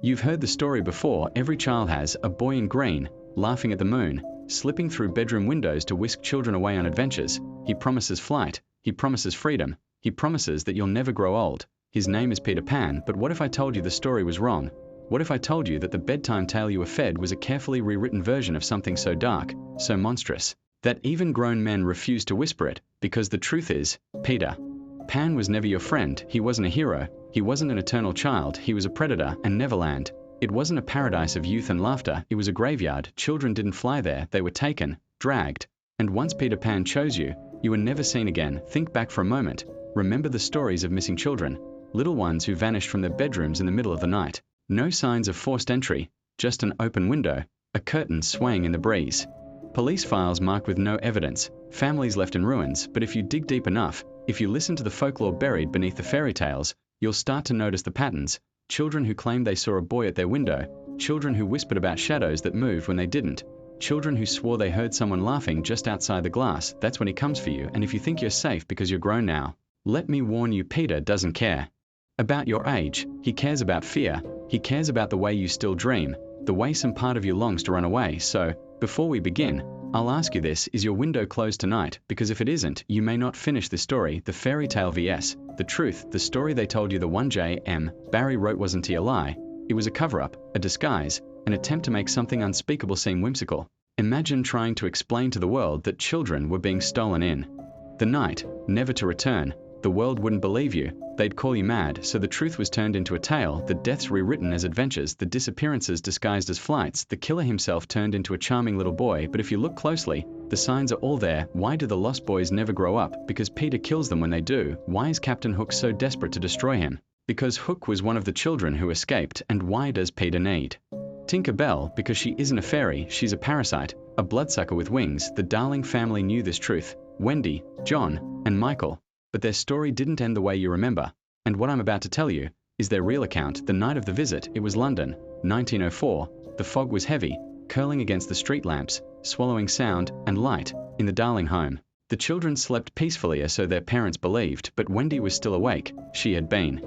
You've heard the story before, every child has a boy in green, laughing at the moon, slipping through bedroom windows to whisk children away on adventures. He promises flight, he promises freedom, he promises that you'll never grow old. His name is Peter Pan, but what if I told you the story was wrong? What if I told you that the bedtime tale you were fed was a carefully rewritten version of something so dark, so monstrous, that even grown men refuse to whisper it, because the truth is, Peter Pan was never your friend. He wasn't a hero, he wasn't an eternal child, he was a predator, and Neverland. It wasn't a paradise of youth and laughter, it was a graveyard. Children didn't fly there, they were taken, dragged. And once Peter Pan chose you, you were never seen again. Think back for a moment. Remember the stories of missing children, little ones who vanished from their bedrooms in the middle of the night. No signs of forced entry, just an open window, a curtain swaying in the breeze. Police files marked with no evidence, families left in ruins. But if you dig deep enough, if you listen to the folklore buried beneath the fairy tales, you'll start to notice the patterns. Children who claimed they saw a boy at their window, children who whispered about shadows that moved when they didn't, children who swore they heard someone laughing just outside the glass. That's when he comes for you. And if you think you're safe because you're grown now, let me warn you, Peter doesn't care about your age. He cares about fear. He cares about the way you still dream, the way some part of you longs to run away. So, before we begin, I'll ask you this: is your window closed tonight? Because if it isn't, you may not finish the story. The fairy tale vs. the truth, the story they told you. The one J.M. Barrie wrote wasn't a lie. It was a cover-up, a disguise, an attempt to make something unspeakable seem whimsical. Imagine trying to explain to the world that children were being stolen in the night, never to return. The world wouldn't believe you. They'd call you mad. So the truth was turned into a tale, the deaths rewritten as adventures, the disappearances disguised as flights, the killer himself turned into a charming little boy. But if you look closely, the signs are all there. Why do the lost boys never grow up? Because Peter kills them when they do. Why is Captain Hook so desperate to destroy him? Because Hook was one of the children who escaped. And why does Peter need Tinker Bell? Because she isn't a fairy, she's a parasite, a bloodsucker with wings. The Darling family knew this truth. Wendy, John, and Michael. But their story didn't end the way you remember. And what I'm about to tell you is their real account. The night of the visit, it was London, 1904. The fog was heavy, curling against the street lamps, swallowing sound and light in the Darling home. The children slept peacefully, or so their parents believed, but Wendy was still awake. She had been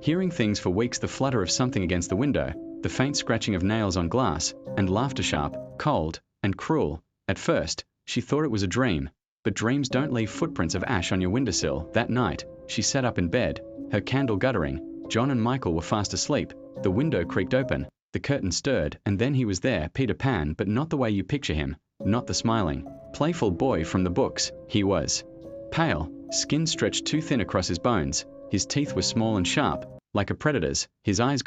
hearing things for weeks: the flutter of something against the window, the faint scratching of nails on glass, and laughter sharp, cold, and cruel. At first, she thought it was a dream. But dreams don't leave footprints of ash on your windowsill. That night, she sat up in bed, her candle guttering. John and Michael were fast asleep. The window creaked open, the curtain stirred, and then he was there, Peter Pan, but not the way you picture him, not the smiling, playful boy from the books. He was pale, skin stretched too thin across his bones, his teeth were small and sharp, like a predator's. His eyes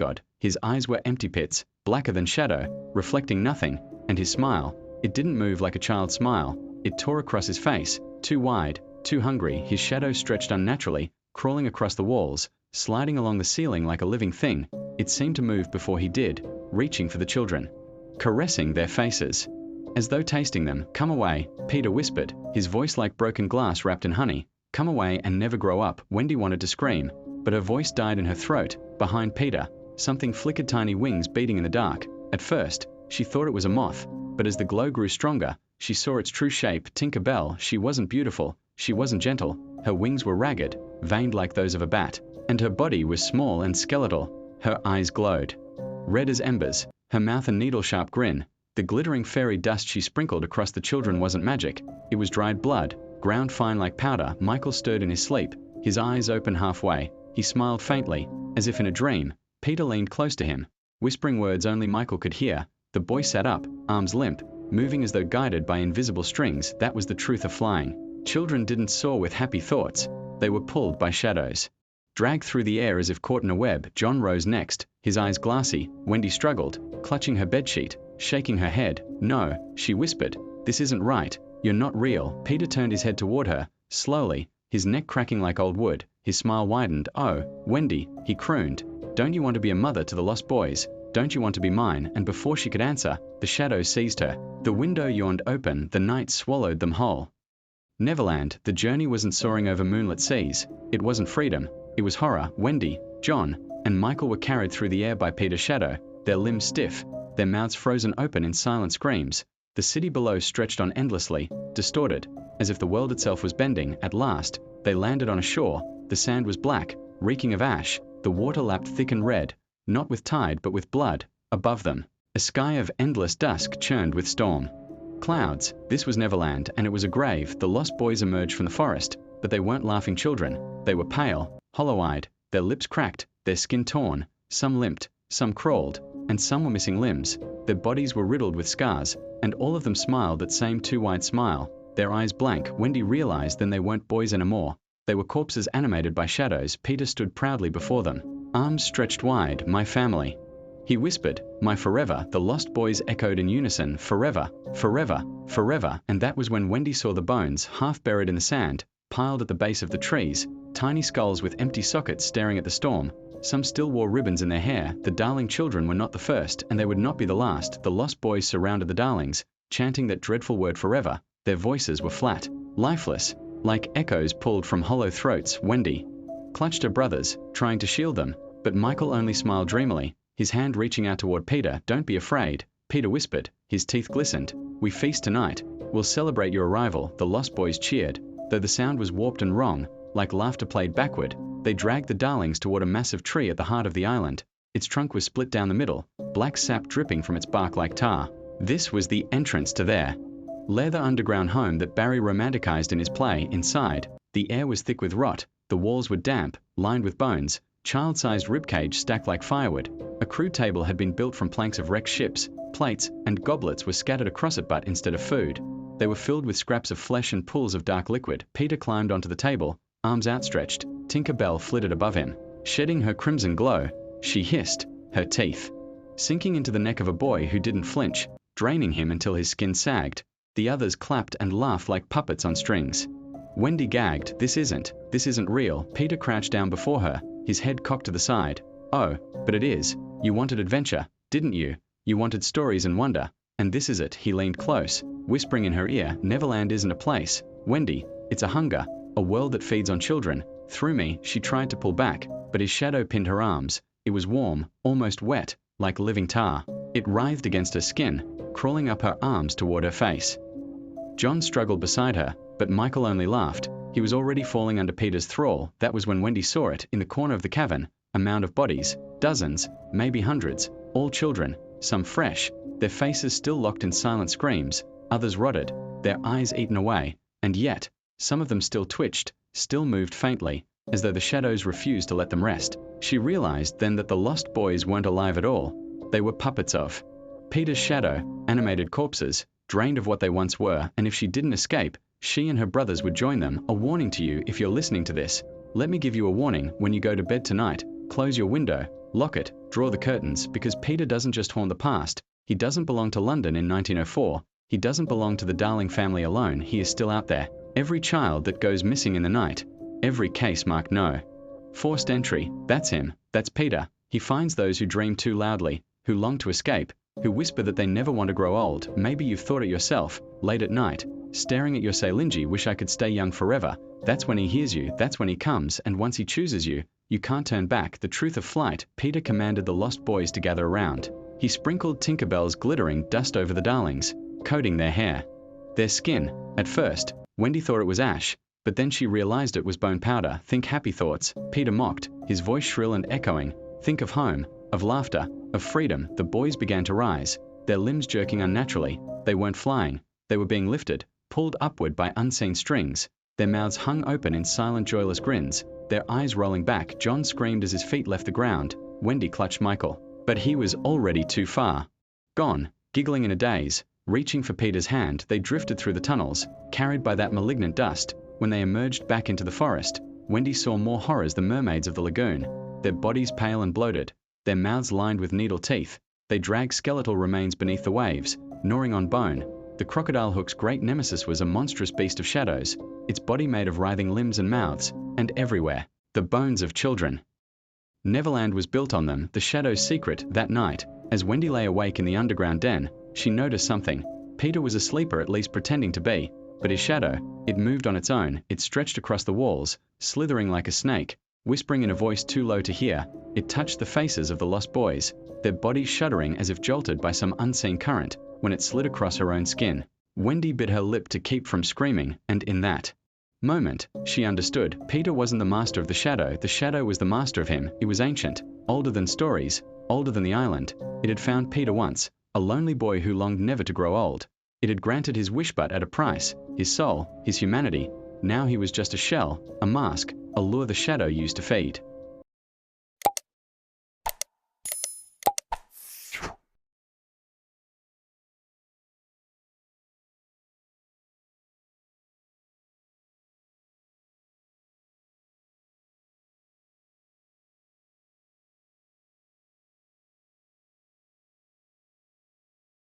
were empty pits, blacker than shadow, reflecting nothing, and his smile, it didn't move like a child's smile. It tore across his face, too wide, too hungry. His shadow stretched unnaturally, crawling across the walls, sliding along the ceiling like a living thing. It seemed to move before he did, reaching for the children, caressing their faces, as though tasting them. "Come away," Peter whispered, his voice like broken glass wrapped in honey. "Come away and never grow up." Wendy wanted to scream, but her voice died in her throat. Behind Peter, something flickered, tiny wings beating in the dark. At first, she thought it was a moth, but as the glow grew stronger, she saw its true shape. Tinker Bell. She wasn't beautiful, she wasn't gentle. Her wings were ragged, veined like those of a bat, and her body was small and skeletal. Her eyes glowed, red as embers, her mouth a needle-sharp grin. The glittering fairy dust she sprinkled across the children wasn't magic. It was dried blood, ground fine like powder. Michael stirred in his sleep, his eyes open halfway. He smiled faintly, as if in a dream. Peter leaned close to him, whispering words only Michael could hear. The boy sat up, arms limp, moving as though guided by invisible strings. That was the truth of flying. Children didn't soar with happy thoughts. They were pulled by shadows, dragged through the air as if caught in a web. John rose next, his eyes glassy. Wendy struggled, clutching her bedsheet, shaking her head. "No," she whispered. "This isn't right. You're not real." Peter turned his head toward her, slowly, his neck cracking like old wood. His smile widened. "Oh, Wendy," he crooned. "Don't you want to be a mother to the lost boys? Don't you want to be mine?" And before she could answer, the shadow seized her. The window yawned open, the night swallowed them whole. Neverland. The journey wasn't soaring over moonlit seas. It wasn't freedom. It was horror. Wendy, John, and Michael were carried through the air by Peter's shadow, their limbs stiff, their mouths frozen open in silent screams. The city below stretched on endlessly, distorted, as if the world itself was bending. At last, they landed on a shore. The sand was black, reeking of ash. The water lapped thick and red. not with tide but with blood, above them. A sky of endless dusk churned with storm. Clouds, this was Neverland, and it was a grave. The lost boys emerged from the forest, but they weren't laughing children. They were pale, hollow-eyed, their lips cracked, their skin torn, some limped, some crawled, and some were missing limbs. Their bodies were riddled with scars, and all of them smiled that same too-wide smile, their eyes blank. Wendy realized then they weren't boys anymore. They were corpses animated by shadows. Peter stood proudly before them, arms stretched wide. "My family," he whispered. "My forever." The lost boys echoed in unison, "Forever, forever, forever." And that was when Wendy saw the bones, half buried in the sand, piled at the base of the trees, tiny skulls with empty sockets staring at the storm. Some still wore ribbons in their hair. The darling children were not the first, and they would not be the last. The lost boys surrounded the darlings, chanting that dreadful word forever. Their voices were flat, lifeless, like echoes pulled from hollow throats. Wendy clutched her brothers, trying to shield them, but Michael only smiled dreamily, his hand reaching out toward Peter. "Don't be afraid," Peter whispered. His teeth glistened. "We feast tonight. We'll celebrate your arrival." The lost boys cheered, though the sound was warped and wrong, like laughter played backward. They dragged the darlings toward a massive tree at the heart of the island. Its trunk was split down the middle, black sap dripping from its bark like tar. This was the entrance to their leather underground home that Barry romanticized in his play. Inside, the air was thick with rot, the walls were damp, lined with bones, child-sized ribcage stacked like firewood. A crew table had been built from planks of wrecked ships. Plates and goblets were scattered across it, but instead of food, they were filled with scraps of flesh and pools of dark liquid. Peter climbed onto the table, arms outstretched. Tinker Bell flitted above him, shedding her crimson glow. She hissed, her teeth sinking into the neck of a boy who didn't flinch, draining him until his skin sagged. The others clapped and laughed like puppets on strings. Wendy gagged. This isn't real." Peter crouched down before her, his head cocked to the side. "Oh, but it is. You wanted adventure, didn't you? You wanted stories and wonder, and this is it." He leaned close, whispering in her ear, "Neverland isn't a place, Wendy. It's a hunger, a world that feeds on children." Through me, she tried to pull back, but his shadow pinned her arms. It was warm, almost wet, like living tar. It writhed against her skin, crawling up her arms toward her face. John struggled beside her, but Michael only laughed. He was already falling under Peter's thrall. That was when Wendy saw it. In the corner of the cavern, a mound of bodies, dozens, maybe hundreds, all children, some fresh, their faces still locked in silent screams, others rotted, their eyes eaten away, and yet, some of them still twitched, still moved faintly, as though the shadows refused to let them rest. She realized then that the lost boys weren't alive at all. They were puppets of Peter's shadow, animated corpses, drained of what they once were, and if she didn't escape, she and her brothers would join them. A warning to you if you're listening to this. Let me give you a warning. When you go to bed tonight, close your window, lock it, draw the curtains, because Peter doesn't just haunt the past. He doesn't belong to London in 1904. He doesn't belong to the Darling family alone. He is still out there. Every child that goes missing in the night, every case marked no. Forced entry, that's him, that's Peter. He finds those who dream too loudly, who long to escape, who whisper that they never want to grow old. Maybe you've thought it yourself, late at night, staring at your Sailinji, wish I could stay young forever. That's when he hears you, that's when he comes, and once he chooses you, you can't turn back. The truth of flight. Peter commanded the lost boys to gather around. He sprinkled Tinkerbell's glittering dust over the darlings, coating their hair, their skin. At first, Wendy thought it was ash, but then she realized it was bone powder. "Think happy thoughts," Peter mocked, his voice shrill and echoing. "Think of home, of laughter, of freedom." The boys began to rise, their limbs jerking unnaturally. They weren't flying, they were being lifted, pulled upward by unseen strings. Their mouths hung open in silent, joyless grins, their eyes rolling back. John screamed as his feet left the ground. Wendy clutched Michael, but he was already too far gone. Giggling in a daze, reaching for Peter's hand, they drifted through the tunnels, carried by that malignant dust. When they emerged back into the forest, Wendy saw more horrors. The mermaids of the lagoon, their bodies pale and bloated, their mouths lined with needle teeth. They dragged skeletal remains beneath the waves, gnawing on bone. The crocodile hook's great nemesis was a monstrous beast of shadows, its body made of writhing limbs and mouths, and everywhere, the bones of children. Neverland was built on them. The shadow's secret. That night, as Wendy lay awake in the underground den, she noticed something. Peter was a sleeper, at least pretending to be, but his shadow, it moved on its own. It stretched across the walls, slithering like a snake, whispering in a voice too low to hear. It touched the faces of the lost boys, their bodies shuddering as if jolted by some unseen current. When it slid across her own skin, Wendy bit her lip to keep from screaming, and in that moment, she understood. Peter wasn't the master of the shadow was the master of him. It was ancient, older than stories, older than the island. It had found Peter once, a lonely boy who longed never to grow old. It had granted his wish, but at a price, his soul, his humanity. Now he was just a shell, a mask, a lure the shadow used to feed.